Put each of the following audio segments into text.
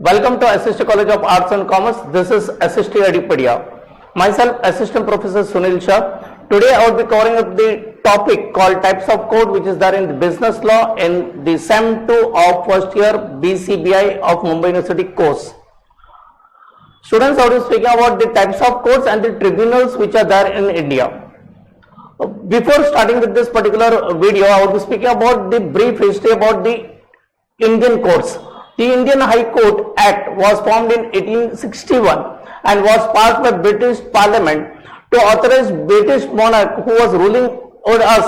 Welcome to SST College of Arts and Commerce. This is SST Edipedia. Myself, Assistant Professor Sunil Shah. Today I will be covering up the topic called types of code, which is there in the business law in the SEM 2 of first year BCBI of Mumbai University course. Students, I will be speaking about the types of codes and the tribunals which are there in India. Before starting with this particular video, I will be speaking about the brief history about the Indian courts. The Indian High Court Act was formed in 1861 and was passed by British Parliament to authorize British monarch who was ruling over us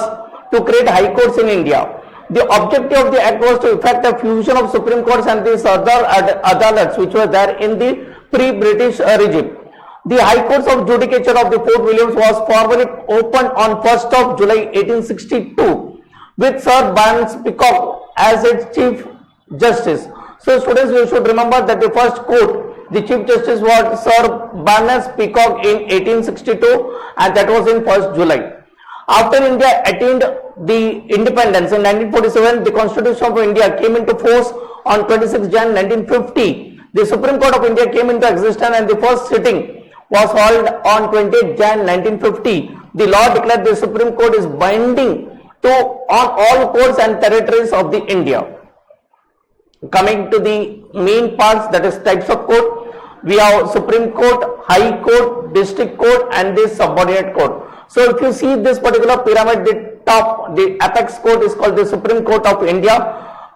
to create high courts in India. The objective of the act was to effect a fusion of Supreme Courts and these other adalats which were there in the pre-British regime. The High Courts of Judicature of the Fort Williams was formally opened on 1st of July 1862 with Sir Barnes Peacock as its Chief Justice. So students, you should remember that the first court, the Chief Justice was Sir Barnes Peacock in 1862 and that was in 1st July. After India attained the independence in 1947, the Constitution of India came into force on 26 Jan 1950. The Supreme Court of India came into existence and the first sitting was held on 28 Jan 1950. The law declared the Supreme Court is binding on all courts and territories of the India. Coming to the main parts, that is types of court, we have Supreme Court, High Court, District Court and the Subordinate Court. So if you see this particular pyramid, the top, the apex court is called the Supreme Court of India,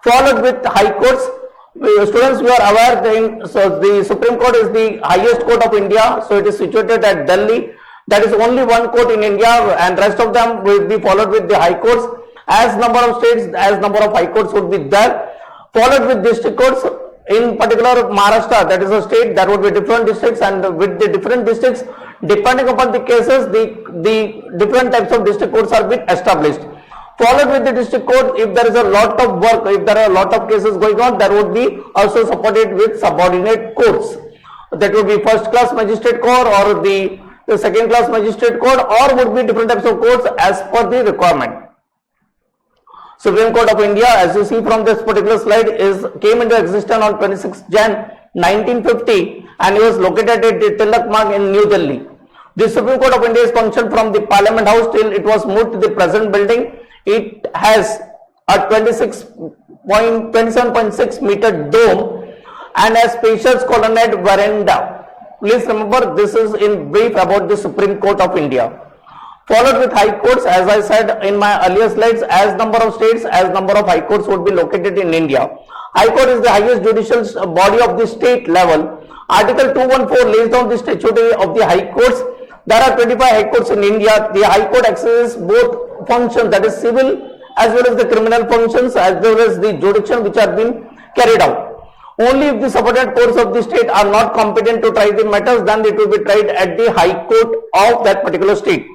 followed with High Courts. Students, we are aware so the Supreme Court is the highest court of India, so it is situated at Delhi. That is only one court in India and rest of them will be followed with the High Courts. As number of states, as number of High Courts would be there. Followed with district courts, in particular Maharashtra, that is a state, there would be different districts, and with the different districts, depending upon the cases, the different types of district courts are being established. Followed with the district court, if there is a lot of work, if there are a lot of cases going on, there would be also supported with subordinate courts. That would be first class magistrate court or the second class magistrate court, or would be different types of courts as per the requirement. Supreme Court of India, as you see from this particular slide, came into existence on 26 Jan 1950 and it was located at the Tilak Marg in New Delhi. The Supreme Court of India is functioned from the Parliament House till it was moved to the present building. It has a 27.6 meter dome and a spacious colonnade veranda. Please remember, this is in brief about the Supreme Court of India. Followed with High Courts, as I said in my earlier slides, as number of states, as number of High Courts would be located in India. High Court is the highest judicial body of the state level. Article 214 lays down the statute of the High Courts. There are 25 High Courts in India. The High Court exercises both functions, that is civil as well as the criminal functions, as well as the jurisdiction which are being carried out. Only if the subordinate courts of the state are not competent to try the matters, then it will be tried at the High Court of that particular state.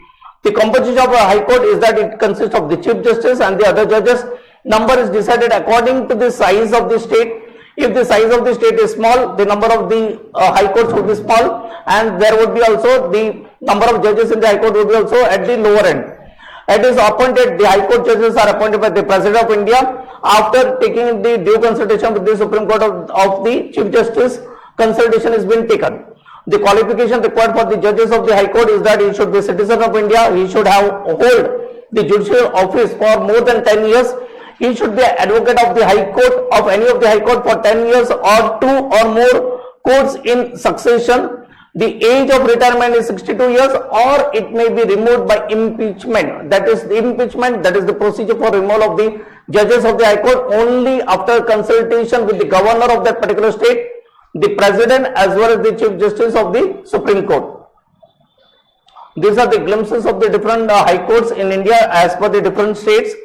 The composition of a High Court is that it consists of the Chief Justice and the other judges. Number is decided according to the size of the state. If the size of the state is small, the number of the High Courts would be small, and there would be also the number of judges in the High Court would be also at the lower end. It is appointed, the High Court judges are appointed by the President of India after taking the due consultation with the Supreme Court of the Chief Justice. Consultation has been taken. The qualification required for the judges of the High Court is that he should be a citizen of India, he should hold the judicial office for more than 10 years, he should be an advocate of the High Court, of any of the High Court for 10 years or 2 or more courts in succession. The age of retirement is 62 years or it may be removed by impeachment. That is the impeachment, that is the procedure for removal of the judges of the High Court only after consultation with the governor of that particular state, the President as well as the Chief Justice of the Supreme Court. These are the glimpses of the different High Courts in India as per the different states.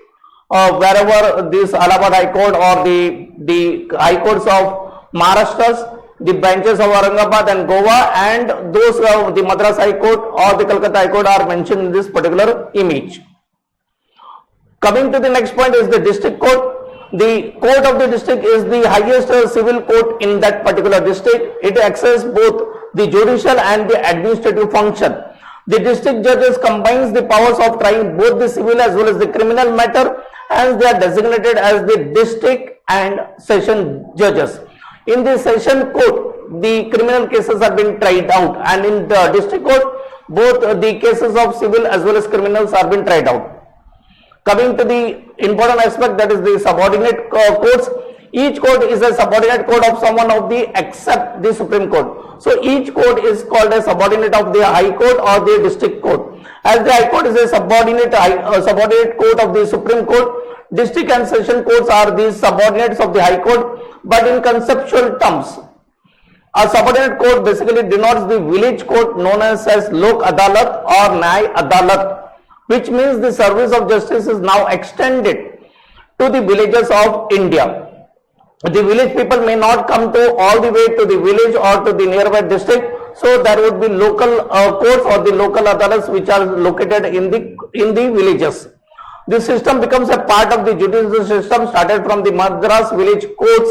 Wherever this Allahabad High Court or the High Courts of Maharashtra, the branches of Aurangabad and Goa, and those of the Madras High Court or the Calcutta High Court are mentioned in this particular image. Coming to the next point is the District Court. The court of the district is the highest civil court in that particular district. It accesses both the judicial and the administrative function. The district judges combines the powers of trying both the civil as well as the criminal matter, as they are designated as the district and session judges. In the session court, the criminal cases have been tried out, and in the district court, both the cases of civil as well as criminals are been tried out. Coming to the important aspect, that is the subordinate courts. Each court is a subordinate court of someone of the except the Supreme Court. So each court is called a subordinate of the High Court or the District Court. As the High Court is a subordinate court of the Supreme Court, district and session courts are the subordinates of the High Court. But in conceptual terms, a subordinate court basically denotes the village court known as Lok Adalat or Nyay Adalat, which means the service of justice is now extended to the villages of India. The village people may not come to all the way to the village or to the nearby district, so there would be local courts or the local adalats which are located in the villages. This system becomes a part of the judicial system started from the Madras village courts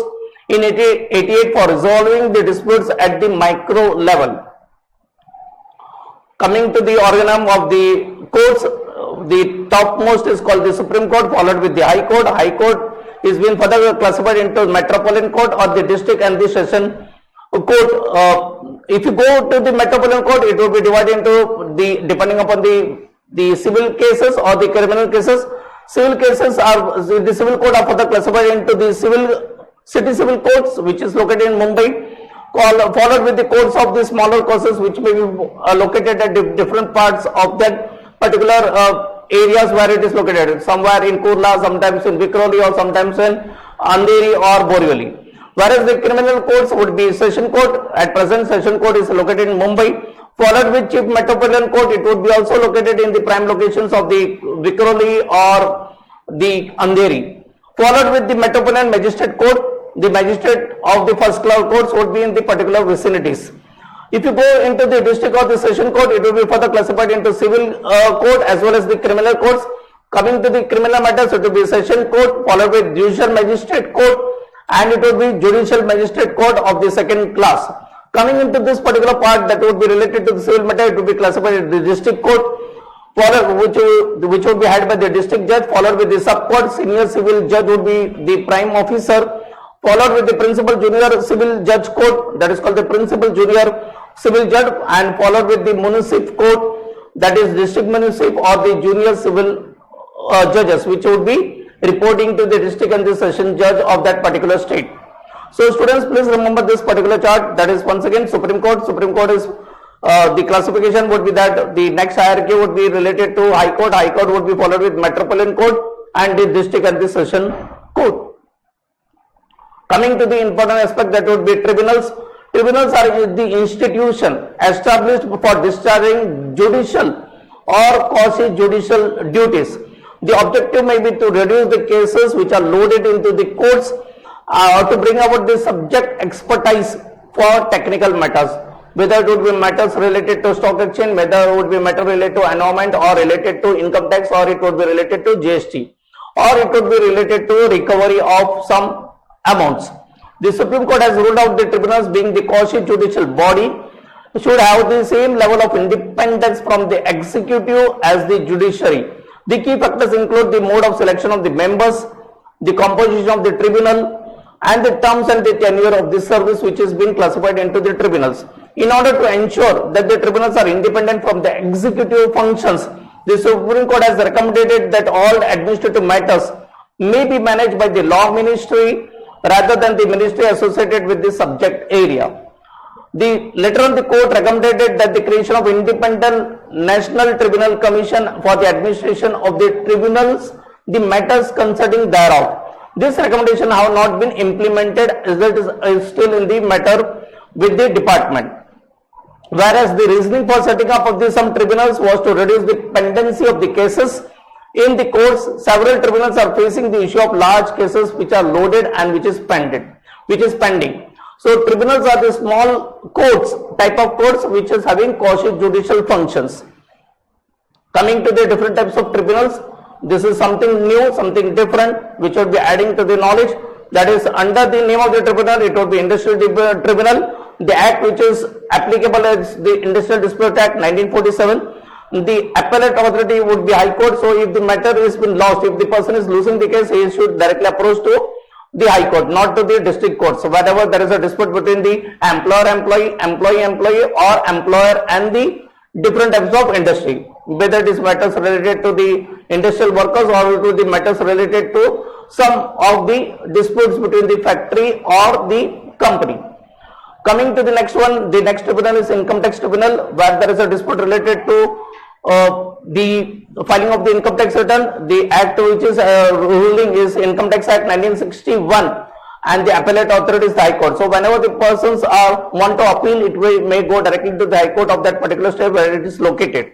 in 1888 for resolving the disputes at the micro level. Coming to the organum of the courts, the topmost is called the Supreme Court, followed with the High Court. High Court is being further classified into Metropolitan Court or the District and the Session Court. If you go to the Metropolitan Court, it will be divided into the depending upon the civil cases or the criminal cases. Civil cases are the civil court are further classified into the city civil courts, which is located in Mumbai, followed with the courts of the smaller causes which may be located at different parts of that particular areas where it is located, somewhere in Kurla, sometimes in Vikhroli, or sometimes in Andheri or Borivali. Whereas the criminal courts would be Session Court. At present, Session Court is located in Mumbai, followed with Chief Metropolitan Court. It would be also located in the prime locations of the Vikhroli or the Andheri, followed with the Metropolitan Magistrate Court. The magistrate of the first class courts would be in the particular vicinities. If you go into the district or the session court, it will be further classified into civil court as well as the criminal courts. Coming to the criminal matters, it will be session court, followed by judicial magistrate court, and it will be judicial magistrate court of the second class. Coming into this particular part that would be related to the civil matter, it will be classified as the district court, which would be headed by the district judge, followed with the sub court. Senior civil judge would be the prime officer, followed with the principal junior civil judge court, that is called the principal junior civil judge, and followed with the municipal court, that is district municipal or the junior civil judges, which would be reporting to the district and the session judge of that particular state. So students, please remember this particular chart. That is once again Supreme Court. Supreme Court is the classification would be that the next hierarchy would be related to High Court. High Court would be followed with Metropolitan Court and the district and the session court. Coming to the important aspect, that would be tribunals. Tribunals are the institution established for discharging judicial or quasi-judicial duties. The objective may be to reduce the cases which are loaded into the courts to bring about the subject expertise for technical matters, whether it would be matters related to stock exchange, whether it would be matter related to annulment or related to income tax, or it would be related to GST, or it would be related to recovery of some amounts. The Supreme Court has ruled out the tribunals being the quasi-judicial body should have the same level of independence from the executive as the judiciary. The key factors include the mode of selection of the members, the composition of the tribunal, and the terms and the tenure of the service which is being classified into the tribunals. In order to ensure that the tribunals are independent from the executive functions, the Supreme Court has recommended that all administrative matters may be managed by the law ministry rather than the ministry associated with the subject area. Later on, the court recommended that the creation of independent National Tribunal Commission for the administration of the tribunals, the matters concerning thereof. This recommendation have not been implemented as it is still in the matter with the department. Whereas the reasoning for setting up of some tribunals was to reduce the pendency of the cases in the courts. Several tribunals are facing the issue of large cases which are loaded and which is pending. So tribunals are the small courts, type of courts which is having quasi-judicial functions. Coming to the different types of tribunals, this is something new, something different which would be adding to the knowledge. That is, under the name of the tribunal, it would be Industrial Tribunal. The act which is applicable is the Industrial Dispute Act 1947. The appellate authority would be High Court. So if the matter has been lost, if the person is losing the case, he should directly approach to the High Court, not to the district court. So whenever there is a dispute between the employer-employee, employee-employee, or employer and the different types of industry, whether it is matters related to the industrial workers or to the matters related to some of the disputes between the factory or the company. Coming to the next one, the next tribunal is income tax tribunal, where there is a dispute related to the filing of the income tax return. The act which is ruling is Income Tax Act 1961, and the appellate authority is the High Court. So whenever the persons want to appeal, it may go directly to the High Court of that particular state where it is located.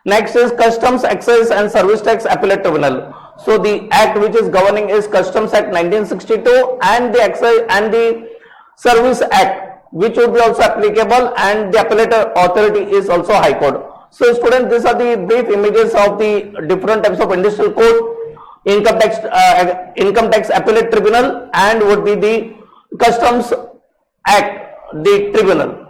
Next is Customs, Excise and Service Tax Appellate Tribunal. So the act which is governing is Customs Act 1962 and the Excise and the Service Act, which would be also applicable, and the appellate authority is also High Court. So students, these are the brief images of the different types of industrial code, income tax appellate tribunal, and would be the Customs Act, the tribunal.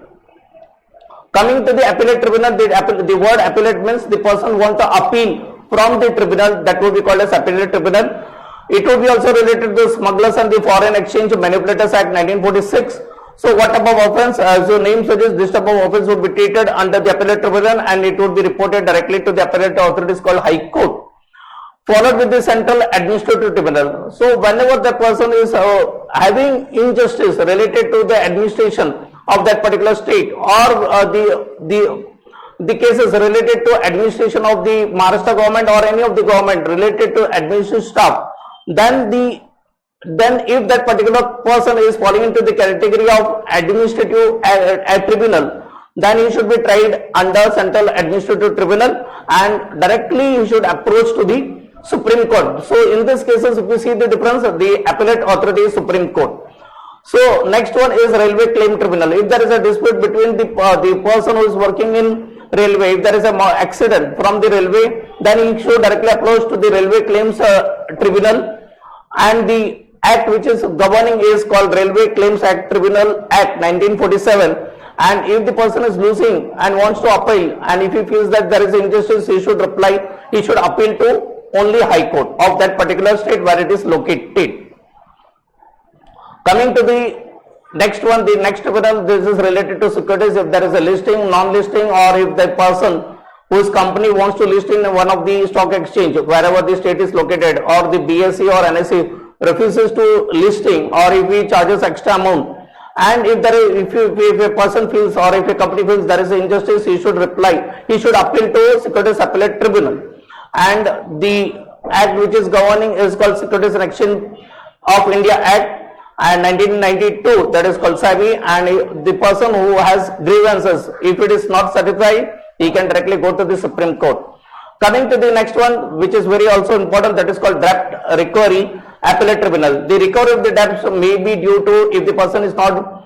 Coming to the appellate tribunal, the word appellate means the person want to appeal from the tribunal, that would be called as appellate tribunal. It would be also related to Smugglers and the Foreign Exchange Manipulators Act 1946. So what above offence, as your name suggests, this type of offence would be treated under the appellate tribunal and it would be reported directly to the appellate authorities called High Court, followed with the Central Administrative Tribunal. So whenever the person is having injustice related to the administration of that particular state, or the cases related to administration of the Maharashtra government or any of the government related to administrative staff, then if that particular person is falling into the category of administrative tribunal, then he should be tried under Central Administrative Tribunal and directly he should approach to the Supreme Court. So in these cases, if you see the difference, the appellate authority is Supreme Court. So next one is Railway Claim Tribunal. If there is a dispute between the person who is working in railway, if there is an accident from the railway, then he should directly approach to the Railway Claims Tribunal, and the act which is governing is called Railway Claims Act Tribunal Act 1947. And if the person is losing and wants to appeal, and if he feels that there is injustice, he should appeal to only High Court of that particular state where it is located. Coming to the next one, the next tribunal, this is related to securities. If there is a listing, non-listing, or if the person whose company wants to list in one of the stock exchange wherever the state is located, or the BSE or NSE refuses to listing, or if he charges extra amount, and if a person feels or if a company feels there is injustice, he should appeal to Securities Appellate Tribunal. And the act which is governing is called Securities and Exchange of India Act and 1992, that is called SEBI. And the person who has grievances, if it is not satisfied, he can directly go to the Supreme Court. Coming to the next one, which is very also important, that is called Debt Recovery Appellate Tribunal. The recovery of the debts may be due to if the person is not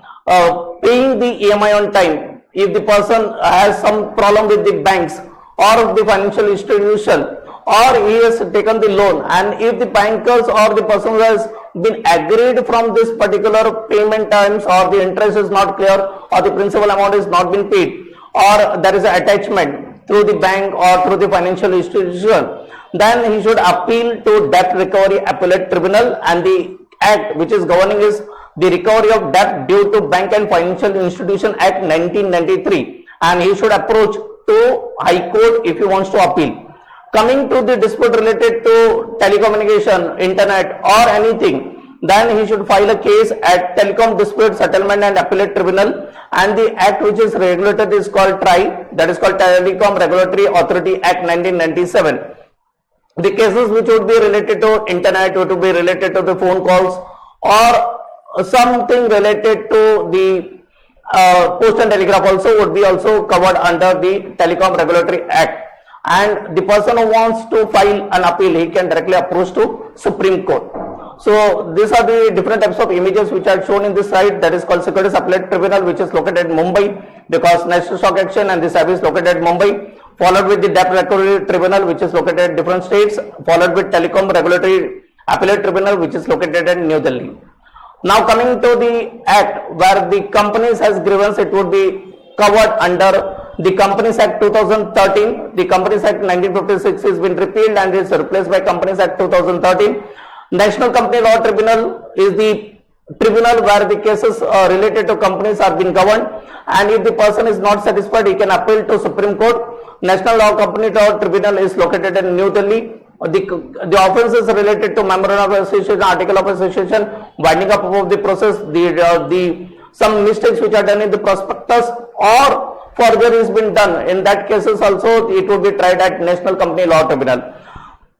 paying the EMI on time, if the person has some problem with the banks or the financial institution, or he has taken the loan, and if the bankers or the person who has been agreed from this particular payment times, or the interest is not clear, or the principal amount is not been paid, or there is an attachment through the bank or through the financial institution, then he should appeal to Debt Recovery Appellate Tribunal. And the act which is governing is the Recovery of Debt Due to Bank and Financial Institution Act 1993, and he should approach to High Court if he wants to appeal. Coming to the dispute related to telecommunication, internet, or anything, then he should file a case at Telecom Dispute Settlement and Appellate Tribunal. And the act which is regulated is called TRAI, that is called Telecom Regulatory Authority Act 1997. The cases which would be related to internet, would be related to the phone calls, or something related to the post and telegraph also would be also covered under the Telecom Regulatory Act. And the person who wants to file an appeal, he can directly approach to Supreme Court. So these are the different types of images which are shown in this slide, that is called Securities Appellate Tribunal, which is located in Mumbai, because National Stock Exchange and the SEBI is located in Mumbai, followed with the Debt Recovery Tribunal, which is located in different states, followed with Telecom Regulatory Appellate Tribunal, which is located in New Delhi. Now coming to the act where the companies has grievance, it would be covered under the Companies Act 2013. The Companies Act 1956 has been repealed and is replaced by Companies Act 2013. National Company Law Tribunal is the tribunal where the cases related to companies are being governed, and if the person is not satisfied, he can appeal to Supreme Court. National Law Company Law Tribunal is located in New Delhi. The offences related to memorandum of association, article of association, winding up of the process, some mistakes which are done in the prospectus or forgery has been done. In that cases also it would be tried at National Company Law Tribunal.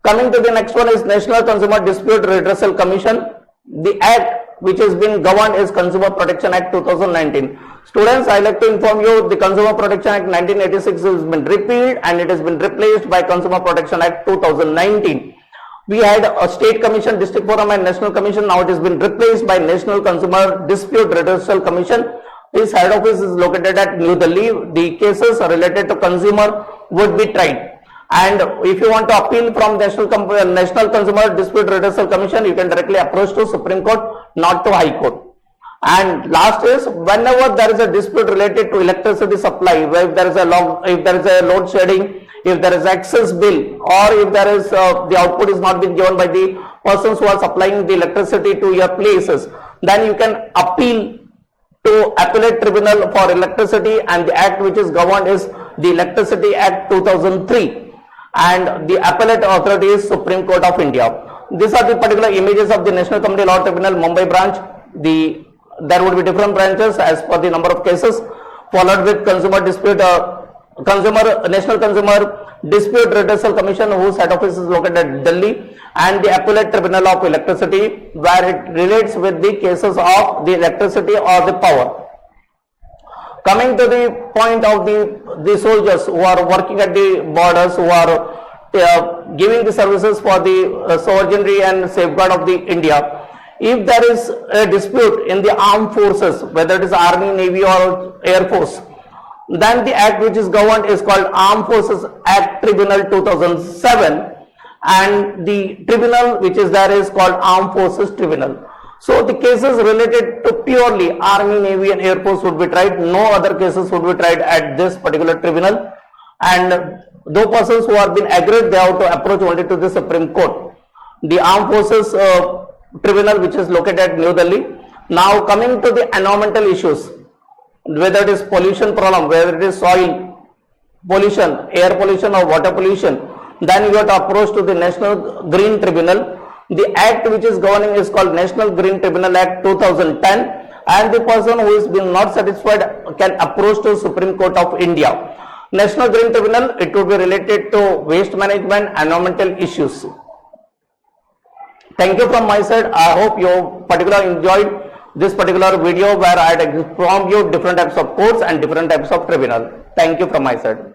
Coming to the next one is National Consumer Dispute Redressal Commission. The act which has been governed is Consumer Protection Act 2019. Students, I like to inform you the Consumer Protection Act 1986 has been repealed and it has been replaced by Consumer Protection Act 2019. We had a state commission, district forum and national commission. Now it has been replaced by National Consumer Dispute Redressal Commission. Its head office is located at New Delhi. The cases related to consumer would be tried. And if you want to appeal from National Consumer Dispute Redressal Commission, you can directly approach to Supreme Court, not to High Court. And last is, whenever there is a dispute related to electricity supply, if there is a load shedding, if there is excess bill, or if there is the output is not being given by the persons who are supplying the electricity to your places, then you can appeal to Appellate Tribunal for Electricity, and the act which is governed is the Electricity Act 2003, and the appellate authority is Supreme Court of India. These are the particular images of the National Company Law Tribunal Mumbai branch. There would be different branches as per the number of cases, followed with National Consumer Dispute Redressal Commission, whose head office is located at Delhi, and the Appellate Tribunal of Electricity, where it relates with the cases of the electricity or the power. Coming to the point of the soldiers who are working at the borders, who are giving the services for the sovereignty and safeguard of the India. If there is a dispute in the armed forces, whether it is Army, Navy or Air Force, then the act which is governed is called Armed Forces Act Tribunal 2007, and the tribunal which is there is called Armed Forces Tribunal. So the cases related to purely Army, Navy and Air Force would be tried. No other cases would be tried at this particular tribunal, and those persons who have been aggrieved, they have to approach only to the Supreme Court. The Armed Forces Tribunal, which is located at New Delhi. Now coming to the environmental issues, whether it is pollution problem, whether it is soil pollution, air pollution or water pollution, then you have to approach to the National Green Tribunal. The act which is governing is called National Green Tribunal Act 2010, and the person who is been not satisfied can approach to Supreme Court of India. National Green Tribunal, it would be related to waste management, environmental issues. Thank you from my side. I hope you particularly enjoyed this particular video where I had informed you different types of courts and different types of tribunal. Thank you from my side.